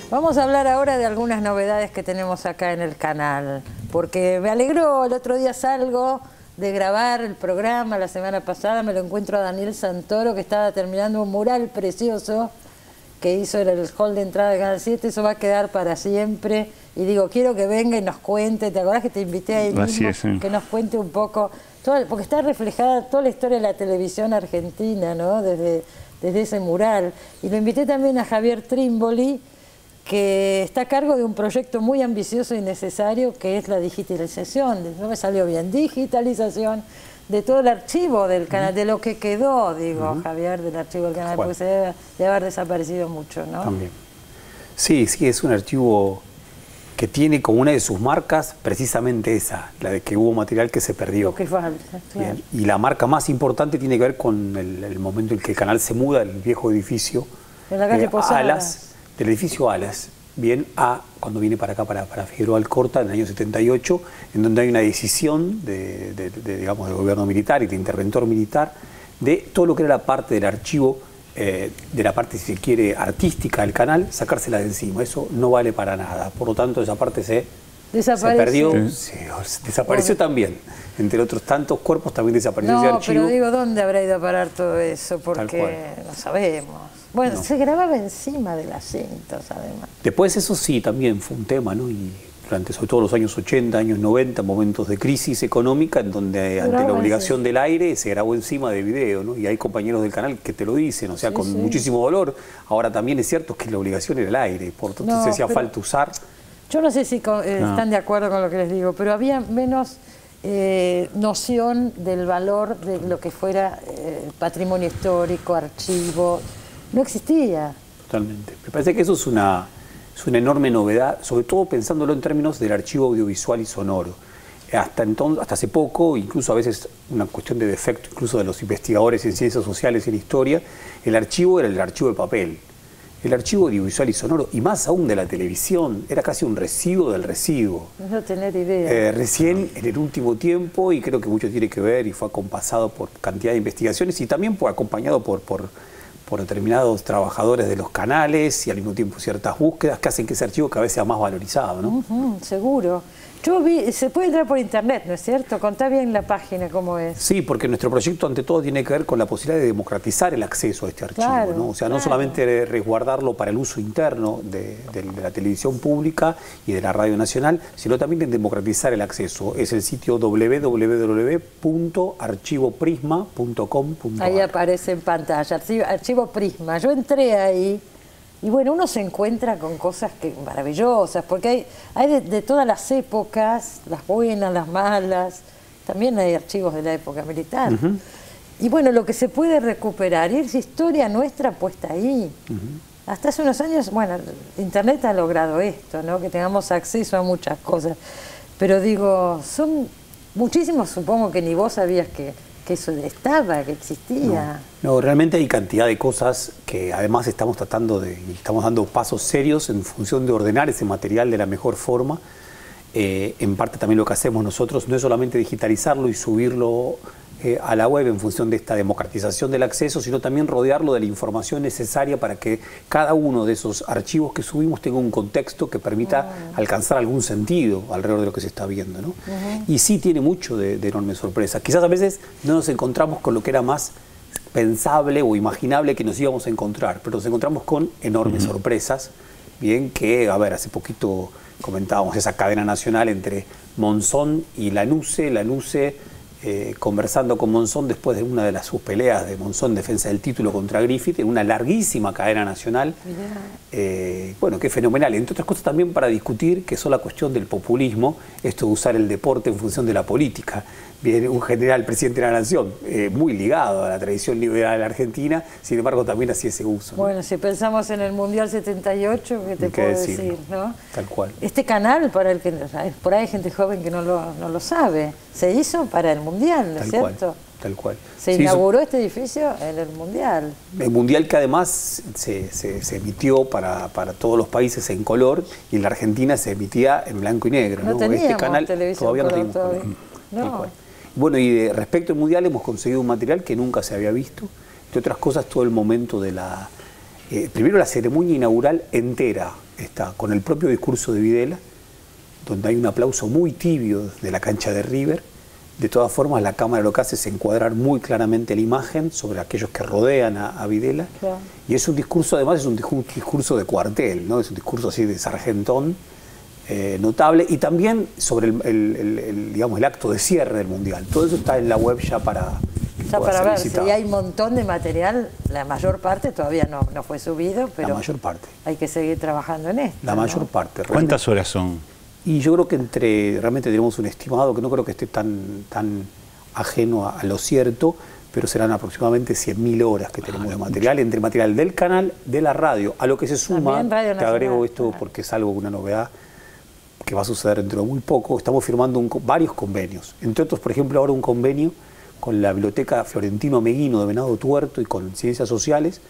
Vamos a hablar ahora de algunas novedades que tenemos acá en el canal, porque me alegró, el otro día salgo de grabar el programa la semana pasada, me lo encuentro a Daniel Santoro, que estaba terminando un mural precioso que hizo en el hall de entrada de Canal 7, eso va a quedar para siempre, y digo, quiero que venga y nos cuente, ¿te acordás que te invité ahí mismo? Que nos cuente un poco, porque está reflejada toda la historia de la televisión argentina, ¿no? Desde ese mural, y lo invité también a Javier Trimboli, que está a cargo de un proyecto muy ambicioso y necesario, que es la digitalización, no me salió bien, digitalización de todo el archivo del canal, de lo que quedó, digo, Javier, del archivo del canal, porque se debe haber desaparecido mucho, ¿no? También. Sí, es un archivo que tiene como una de sus marcas precisamente esa, la de que hubo material que se perdió. Lo que falta, claro. Y la marca más importante tiene que ver con el momento en que el canal se muda del viejo edificio en la calle Posadas. Del edificio Alas, bien a cuando viene para acá, para Figueroa Alcorta, en el año 78, en donde hay una decisión digamos, del gobierno militar y de interventor militar, de todo lo que era la parte del archivo, de la parte, si se quiere, artística del canal, sacársela de encima. Eso no vale para nada. Por lo tanto, esa parte se perdió, desapareció también. Entre otros tantos cuerpos también desapareció ese archivo. No, pero digo, ¿dónde habrá ido a parar todo eso? Porque no sabemos. Bueno, se grababa encima de las cintas, además. Después eso sí, también fue un tema, ¿no? Y durante sobre todo los años 80, años 90, momentos de crisis económica, en donde ante la obligación del aire se grabó encima de video, ¿no? Y hay compañeros del canal que te lo dicen, o sea, con muchísimo dolor. Ahora también es cierto que la obligación era el aire, por tanto se hacía falta usar. Yo no sé si están de acuerdo con lo que les digo, pero había menos noción del valor de lo que fuera patrimonio histórico, archivo. No existía. Totalmente. Me parece que eso es una enorme novedad, sobre todo pensándolo en términos del archivo audiovisual y sonoro. Hasta hace poco, incluso a veces una cuestión de defecto, incluso de los investigadores en ciencias sociales y en historia, el archivo era el archivo de papel. El archivo audiovisual y sonoro, y más aún de la televisión, era casi un residuo del residuo. No tener idea. Recién en el último tiempo, y creo que mucho tiene que ver, y fue acompasado por cantidad de investigaciones, y también acompañado por determinados trabajadores de los canales y al mismo tiempo ciertas búsquedas que hacen que ese archivo cada vez sea más valorizado, ¿no? Seguro. Yo vi, se puede entrar por internet, ¿no es cierto? Contá bien la página cómo es. Sí, porque nuestro proyecto ante todo tiene que ver con la posibilidad de democratizar el acceso a este archivo, ¿no? O sea, no solamente resguardarlo para el uso interno de la televisión pública y de la radio nacional, sino también de democratizar el acceso. Es el sitio www.archivoprisma.com.ar. Ahí aparece en pantalla, Archivo Prisma. Yo entré ahí. Y bueno, uno se encuentra con cosas maravillosas, porque hay de todas las épocas, las buenas, las malas, también hay archivos de la época militar. Y bueno, lo que se puede recuperar, y es historia nuestra puesta ahí. Hasta hace unos años, bueno, Internet ha logrado esto, ¿no? Que tengamos acceso a muchas cosas. Pero digo, son muchísimos, supongo que ni vos sabías que eso estaba, que existía. No, realmente hay cantidad de cosas que además estamos tratando y estamos dando pasos serios en función de ordenar ese material de la mejor forma. En parte también lo que hacemos nosotros no es solamente digitalizarlo y subirlo a la web en función de esta democratización del acceso, sino también rodearlo de la información necesaria para que cada uno de esos archivos que subimos tenga un contexto que permita alcanzar algún sentido alrededor de lo que se está viendo, ¿no? Y sí tiene mucho de enorme sorpresa. Quizás a veces no nos encontramos con lo que era más pensable o imaginable que nos íbamos a encontrar, pero nos encontramos con enormes sorpresas, bien que, a ver, hace poquito comentábamos esa cadena nacional entre Monzón y Lanuse, conversando con Monzón después de una de sus peleas de Monzón, defensa del título contra Griffith, en una larguísima cadena nacional. Bueno, qué fenomenal. Entre otras cosas también para discutir que es la cuestión del populismo, esto de usar el deporte en función de la política. Viene un general presidente de la Nación, muy ligado a la tradición liberal de la Argentina, sin embargo también hacía ese uso, ¿no? Bueno, si pensamos en el Mundial 78, ¿qué te puedo decir, no? Tal cual. Este canal, para el que por ahí hay gente joven que no lo sabe, se hizo para el Mundial, ¿no es cierto? Tal cual. Se inauguró este edificio en el Mundial. El Mundial que además se emitió para todos los países en color, y en la Argentina se emitía en blanco y negro, ¿no? Este canal todavía no teníamos color. Bueno, y respecto al Mundial hemos conseguido un material que nunca se había visto, entre otras cosas todo el momento de Primero la ceremonia inaugural entera está con el propio discurso de Videla, donde hay un aplauso muy tibio de la cancha de River. De todas formas, la cámara lo que hace es encuadrar muy claramente la imagen sobre aquellos que rodean a Videla. Claro. Y es un discurso, además, es un discurso de cuartel, ¿no? Es un discurso así de sargentón, notable. Y también sobre digamos, el acto de cierre del Mundial. Todo eso está en la web ya para ver. Si hay un montón de material, la mayor parte todavía no fue subido, pero la mayor parte. Hay que seguir trabajando en esto. La mayor parte. Realmente. ¿Cuántas horas son? Y yo creo que realmente tenemos un estimado que no creo que esté tan ajeno a lo cierto, pero serán aproximadamente 100.000 horas que tenemos de material, entre material del canal, de la radio, a lo que se suma, te agrego esto porque es algo, una novedad que va a suceder dentro de muy poco. Estamos firmando varios convenios, entre otros, por ejemplo, ahora un convenio con la Biblioteca Florentino Meguino de Venado Tuerto y con Ciencias Sociales,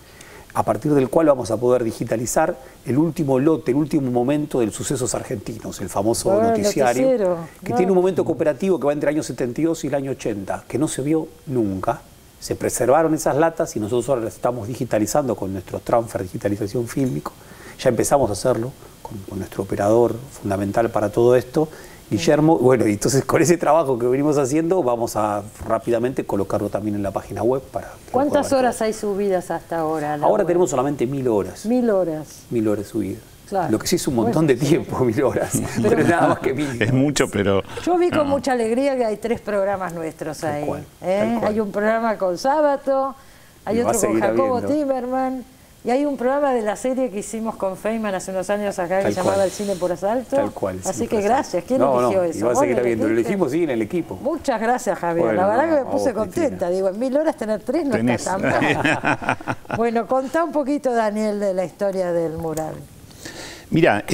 a partir del cual vamos a poder digitalizar el último lote, el último momento de los sucesos argentinos, el famoso noticiario, que tiene un momento cooperativo que va entre el año 72 y el año 80, que no se vio nunca. Se preservaron esas latas y nosotros ahora las estamos digitalizando con nuestro transfer digitalización fílmico. Ya empezamos a hacerlo con nuestro operador fundamental para todo esto, Guillermo. Bueno, y entonces con ese trabajo que venimos haciendo vamos a rápidamente colocarlo también en la página web para... ¿Cuántas horas hay subidas hasta ahora? Ahora tenemos solamente 1000 horas. 1000 horas. 1000 horas subidas. Claro. Lo que sí es un montón de tiempo, 1000 horas. Pero nada más que 1000. Es mucho, pero... Yo vi con mucha alegría que hay 3 programas nuestros ahí. Tal cual. Hay un programa con Sábato, hay otro con Jacobo Timerman. Y hay un programa de la serie que hicimos con Feynman hace unos años acá que se llamaba El Cine por Asalto. Tal cual. Así que gracias. ¿Quién eligió eso? Y va a seguir habiendo. Lo elegimos sí en el equipo. Muchas gracias, Javier. Bueno, la verdad que me puse contenta. Digo, en 1000 horas tener 3 no está tan mal. Bueno, contá un poquito, Daniel, de la historia del mural. Mira,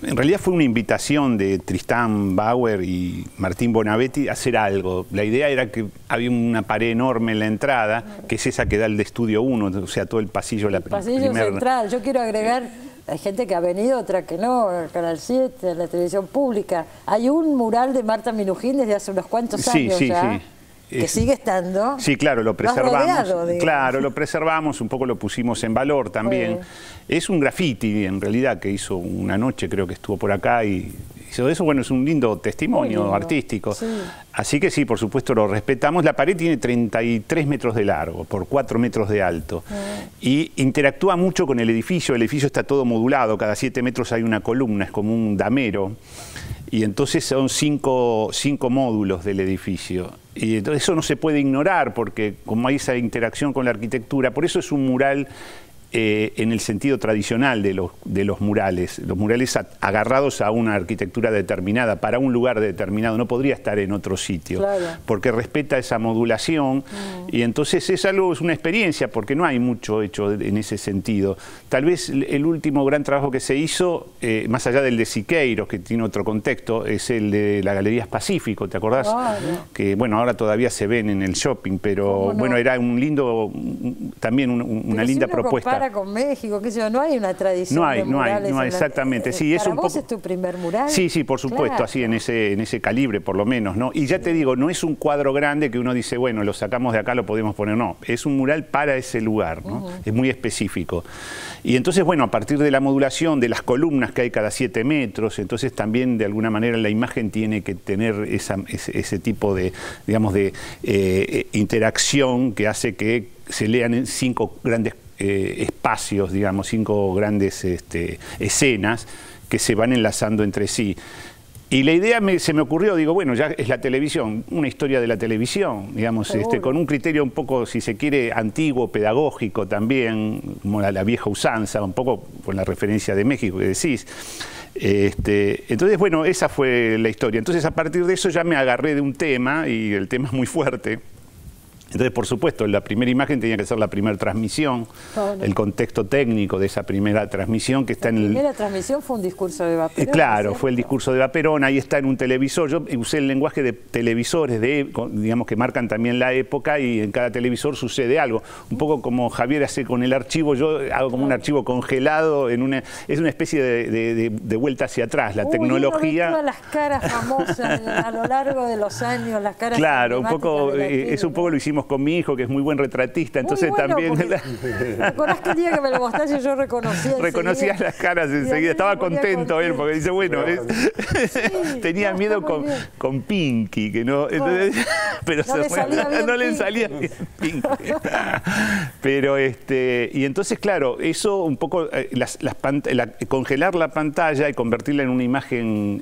en realidad fue una invitación de Tristán Bauer y Martín Bonavetti a hacer algo. La idea era que había una pared enorme en la entrada, que es esa que da el de Estudio 1, o sea, todo el pasillo. El pasillo central. Yo quiero agregar, hay gente que ha venido, otra que no, al Canal 7, a la televisión pública. Hay un mural de Marta Minujín desde hace unos cuantos años ya. Sí. Que sigue estando. Sí, claro, lo preservamos. Claro, lo preservamos, un poco lo pusimos en valor también. Es un graffiti, en realidad, que hizo una noche, creo que estuvo por acá y hizo eso. Bueno, es un lindo testimonio artístico. Sí. Así que sí, por supuesto, lo respetamos. La pared tiene 33 metros de largo, por 4 metros de alto. Y interactúa mucho con el edificio. El edificio está todo modulado, cada 7 metros hay una columna, es como un damero. Y entonces son 5 módulos del edificio. Y entonces eso no se puede ignorar porque como hay esa interacción con la arquitectura, por eso es un mural en el sentido tradicional de los murales agarrados a una arquitectura determinada, para un lugar determinado, no podría estar en otro sitio, porque respeta esa modulación y entonces es una experiencia, porque no hay mucho hecho en ese sentido. Tal vez el último gran trabajo que se hizo, más allá del de Siqueiros, que tiene otro contexto, es el de la Galerías Pacífico, ¿te acordás? Que bueno, ahora todavía se ven en el shopping, pero bueno, era un lindo, también una linda propuesta. Con México, qué sé yo, no hay una tradición de murales. No hay, exactamente. Sí, ¿Para vos es tu primer mural? Sí, por supuesto, así en ese calibre por lo menos, ¿no? Y ya te digo, no es un cuadro grande que uno dice, bueno, lo sacamos de acá, lo podemos poner, no. Es un mural para ese lugar, ¿no? Es muy específico. Y entonces, bueno, a partir de la modulación, de las columnas que hay cada 7 metros, entonces también de alguna manera la imagen tiene que tener ese tipo de, digamos, de interacción que hace que se lean en 5 grandes espacios, digamos, 5 grandes escenas que se van enlazando entre sí. Y la idea se me ocurrió, digo, bueno, ya es la televisión, una historia de la televisión, digamos, con un criterio un poco, si se quiere, antiguo, pedagógico también, como la vieja usanza, un poco con la referencia de México que decís. Entonces, bueno, esa fue la historia. Entonces, a partir de eso ya me agarré de un tema, y el tema es muy fuerte. Entonces, por supuesto, la primera imagen tenía que ser la primera transmisión, el contexto técnico de esa primera transmisión que está en el... La primera transmisión fue un discurso de Vaperón. Claro, fue el discurso de Vaperón, ahí está en un televisor. Yo usé el lenguaje de televisores, digamos, que marcan también la época, y en cada televisor sucede algo. Un poco como Javier hace con el archivo, yo hago como un archivo congelado, es una especie de vuelta hacia atrás, la tecnología... Todas las caras famosas a lo largo de los años, las caras... Claro, eso un poco lo hicimos hicimos con mi hijo, que es muy buen retratista, entonces bueno, también... ¿Te acordás que el día que me lo mostraste yo reconocía las caras enseguida, estaba contento él, porque dice, bueno, tenía miedo con Pinky, que no... Entonces, pero no le salía bien Pinky. Pero y entonces, claro, eso un poco, congelar la pantalla y convertirla en una imagen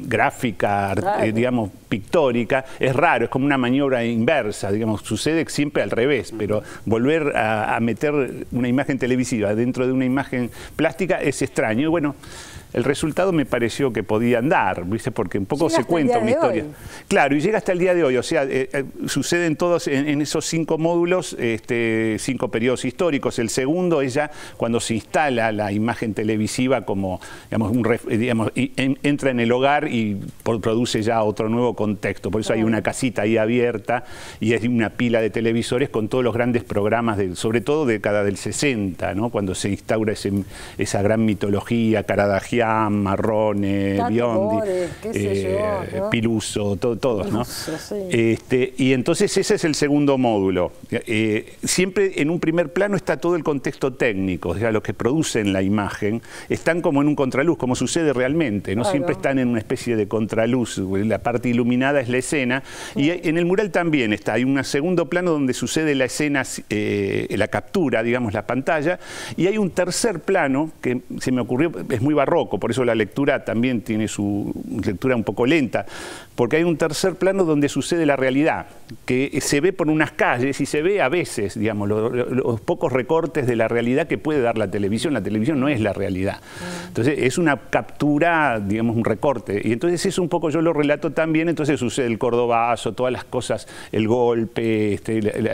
gráfica, digamos, pictórica, es raro, es como una maniobra inversa, digamos, sucede siempre al revés, pero volver a meter una imagen televisiva dentro de una imagen plástica es extraño. Y bueno, el resultado me pareció que podía andar, ¿viste? Porque un poco se cuenta una historia. Claro, y llega hasta el día de hoy, o sea, suceden todos en esos 5 módulos, 5 periodos históricos. El segundo es ya cuando se instala la imagen televisiva como, digamos, entra en el hogar y produce ya otro nuevo contexto. Por eso hay una casita ahí abierta y hay una pila de televisores con todos los grandes programas, sobre todo de década del 60, ¿no? Cuando se instaura esa gran mitología, Caradagian, Marrone, Biondi, ¿no? Piluso, todos, ¿no? Sí. Y entonces ese es el segundo módulo. Siempre en un primer plano está todo el contexto técnico, o sea, los que producen la imagen están como en un contraluz, como sucede realmente, ¿no? Claro. Siempre están en una especie de contraluz, la parte iluminada es la escena, y en el mural también está, hay un segundo plano donde sucede la escena, la captura, digamos, la pantalla, y hay un tercer plano que se me ocurrió, es muy barroco, por eso la lectura también tiene su lectura un poco lenta, porque hay un tercer plano donde sucede la realidad, que se ve por unas calles y se ve a veces, digamos, los pocos recortes de la realidad que puede dar la televisión. La televisión no es la realidad. Entonces es una captura, digamos, un recorte. Y entonces eso un poco yo lo relato también, entonces sucede el cordobazo, todas las cosas, el golpe,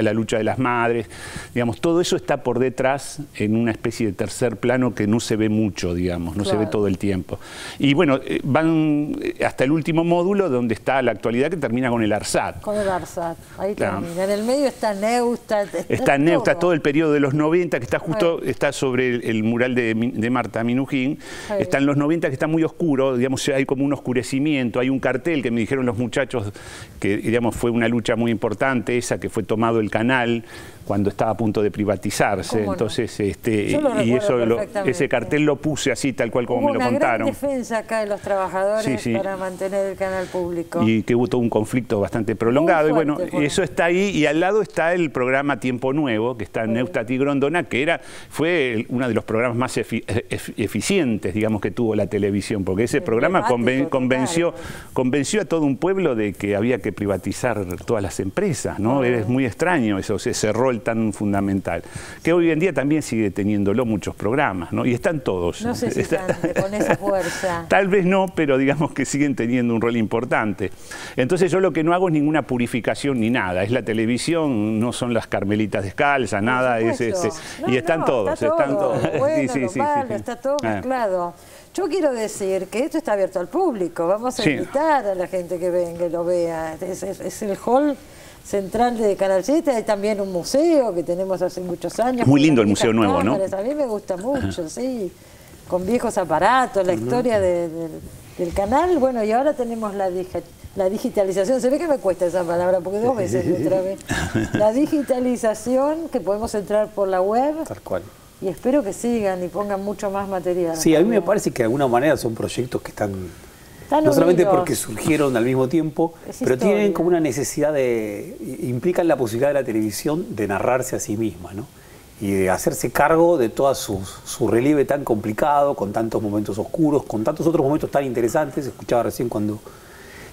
la lucha de las madres, digamos, todo eso está por detrás en una especie de tercer plano que no se ve mucho, digamos, no se ve todo el tiempo. Y bueno, van hasta el último módulo donde está la actualidad que termina con el ARSAT. Con el ARSAT, ahí termina. En el medio está Neustadt. Está Neustadt, todo el periodo de los 90, que está justo, está sobre el mural de Marta Minujín. Están los 90 que está muy oscuro, digamos, hay como un oscurecimiento, hay un cartel que me dijeron los muchachos que, digamos, fue una lucha muy importante esa, que fue tomado el canal cuando estaba a punto de privatizarse. Entonces, y ese cartel lo puse así, tal cual como me lo contaron. Hubo una gran defensa acá de los trabajadores para mantener el canal público. Y que hubo todo un conflicto bastante prolongado. Fuerte, y bueno, eso está ahí, y al lado está el programa Tiempo Nuevo, que está en Neustadt y Grondona, que fue uno de los programas más eficientes, digamos, que tuvo la televisión, porque ese programa convenció a todo un pueblo de que había que privatizar todas las empresas, ¿no? Es muy extraño eso, ese rol tan fundamental, que hoy en día también sigue teniéndolo muchos programas, ¿no? Y están todos. No sé si están con esa fuerza. Tal vez no, pero digamos que siguen teniendo un rol importante. Entonces yo lo que no hago es ninguna purificación ni nada, es la televisión, no son las carmelitas descalzas, nada, y están todos. Está todo. Bueno, está todo mezclado. Yo quiero decir que esto está abierto al público, vamos a invitar a la gente que venga y lo vea. Es el hall central de Canal 7, hay también un museo que tenemos hace muchos años. Muy lindo el museo nuevo, ¿no? A mí me gusta mucho, sí, con viejos aparatos, la historia del canal. Bueno, y ahora tenemos la digitalización, se ve que me cuesta esa palabra, porque 2 veces otra vez. La digitalización, que podemos entrar por la web. Tal cual. Y espero que sigan y pongan mucho más material. Sí, a mí me parece que de alguna manera son proyectos que están no solamente porque surgieron al mismo tiempo, pero tienen como una necesidad implican la posibilidad de la televisión de narrarse a sí misma, ¿no? Y de hacerse cargo de todo su relieve tan complicado, con tantos momentos oscuros, con tantos otros momentos tan interesantes. Escuchaba recién cuando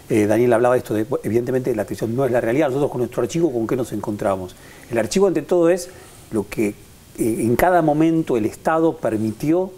Daniel hablaba de esto, evidentemente la televisión no es la realidad. Nosotros con nuestro archivo, ¿con qué nos encontramos? El archivo ante todo es lo que en cada momento el Estado permitió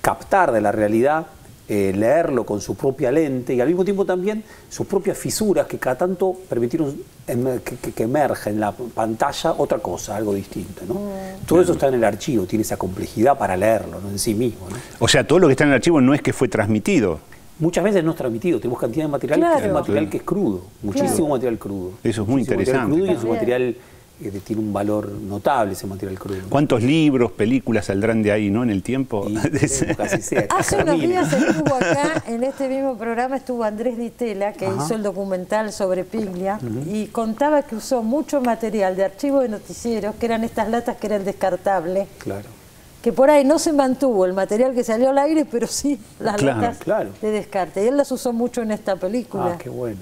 captar de la realidad, leerlo con su propia lente y al mismo tiempo también sus propias fisuras que cada tanto permitieron que emerja en la pantalla otra cosa, algo distinto, ¿no? Todo eso está en el archivo, tiene esa complejidad para leerlo, ¿no? En sí mismo, ¿no? O sea, todo lo que está en el archivo no es que fue transmitido. Muchas veces no es transmitido, tenemos cantidad de material, que es material que es crudo, muchísimo material crudo. Eso es muy interesante. Material crudo y es un material tiene un valor notable ese material crudo. ¿Cuántos libros, películas saldrán de ahí, no, en el tiempo? Casi sea, hace unos días estuvo acá, en este mismo programa estuvo Andrés Ditela, que hizo el documental sobre Piglia, y contaba que usó mucho material de archivos de noticieros, que eran estas latas que eran descartables. Claro. Que por ahí no se mantuvo el material que salió al aire, pero sí las latas de descarte. Y él las usó mucho en esta película. Ah, qué bueno,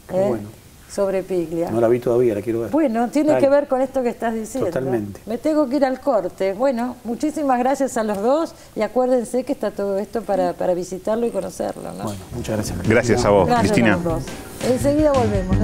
qué bueno. Sobre Piglia. No la vi todavía, la quiero ver. Bueno, tiene que ver con esto que estás diciendo. Totalmente. Me tengo que ir al corte. Bueno, muchísimas gracias a los dos y acuérdense que está todo esto para visitarlo y conocerlo, ¿no? Bueno, muchas gracias. Gracias a vos, Gracias Cristina. a vos. Enseguida volvemos.